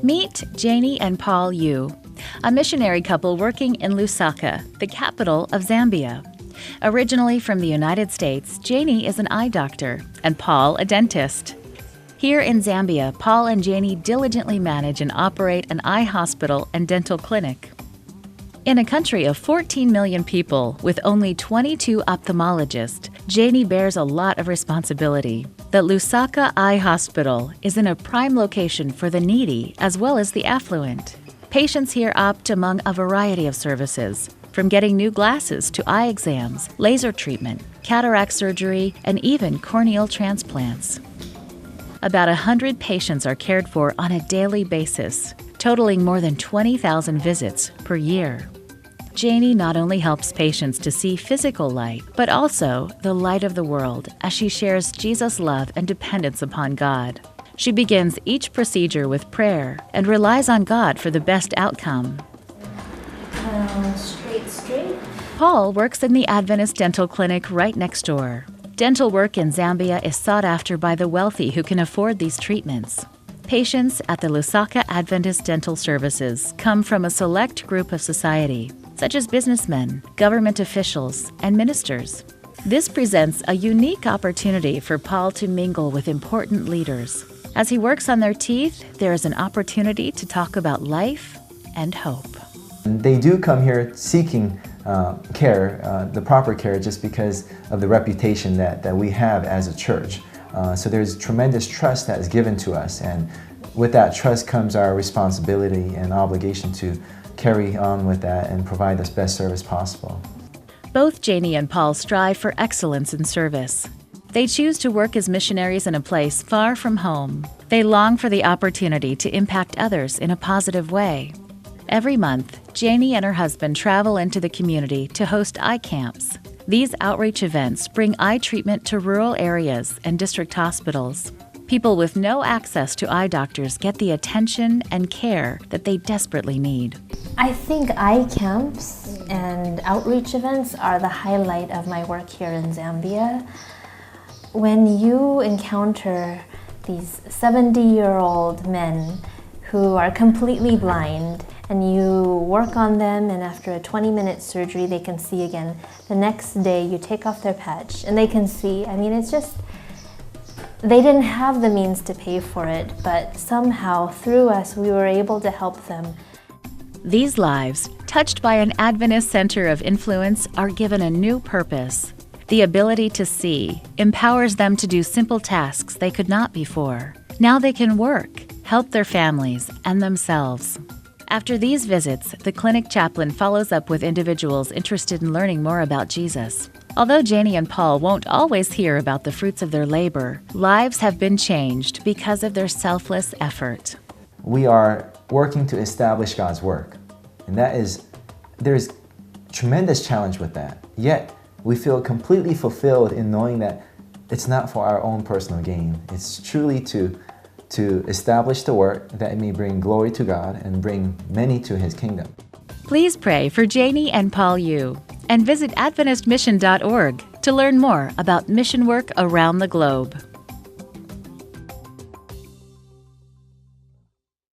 Meet Janie and Paul Yoo, a missionary couple working in Lusaka, the capital of Zambia. Originally from the United States, Janie is an eye doctor and Paul a dentist. Here in Zambia, Paul and Janie diligently manage and operate an eye hospital and dental clinic. In a country of 14 million people with only 22 ophthalmologists, Janie bears a lot of responsibility. The Lusaka Eye Hospital is in a prime location for the needy as well as the affluent. Patients here opt among a variety of services, from getting new glasses to eye exams, laser treatment, cataract surgery, and even corneal transplants. About 100 patients are cared for on a daily basis, totaling more than 20,000 visits per year. Janie not only helps patients to see physical light, but also the light of the world as she shares Jesus' love and dependence upon God. She begins each procedure with prayer and relies on God for the best outcome. Straight. Paul works in the Adventist Dental Clinic right next door. Dental work in Zambia is sought after by the wealthy who can afford these treatments. Patients at the Lusaka Adventist Dental Services come from a select group of society, such as businessmen, government officials, and ministers. This presents a unique opportunity for Paul to mingle with important leaders. As he works on their teeth, there is an opportunity to talk about life and hope. They do come here seeking care, the proper care, just because of the reputation that we have as a church. So there's tremendous trust that is given to us, and with that trust comes our responsibility and obligation to carry on with that and provide the best service possible. Both Janie and Paul strive for excellence in service. They choose to work as missionaries in a place far from home. They long for the opportunity to impact others in a positive way. Every month, Janie and her husband travel into the community to host eye camps. These outreach events bring eye treatment to rural areas and district hospitals. People with no access to eye doctors get the attention and care that they desperately need. I think eye camps and outreach events are the highlight of my work here in Zambia. When you encounter these 70-year-old men who are completely blind, and you work on them, and after a 20-minute surgery they can see again. The next day you take off their patch and they can see. I mean, it's just, they didn't have the means to pay for it, but somehow through us we were able to help them. These lives, touched by an Adventist center of influence, are given a new purpose. The ability to see empowers them to do simple tasks they could not before. Now they can work, help their families and themselves. After these visits, the clinic chaplain follows up with individuals interested in learning more about Jesus. Although Janie and Paul won't always hear about the fruits of their labor, lives have been changed because of their selfless effort. We are working to establish God's work, and there's tremendous challenge with that. Yet, we feel completely fulfilled in knowing that it's not for our own personal gain. It's truly to establish the work that it may bring glory to God and bring many to His kingdom. Please pray for Janie and Paul Yoo and visit AdventistMission.org to learn more about mission work around the globe.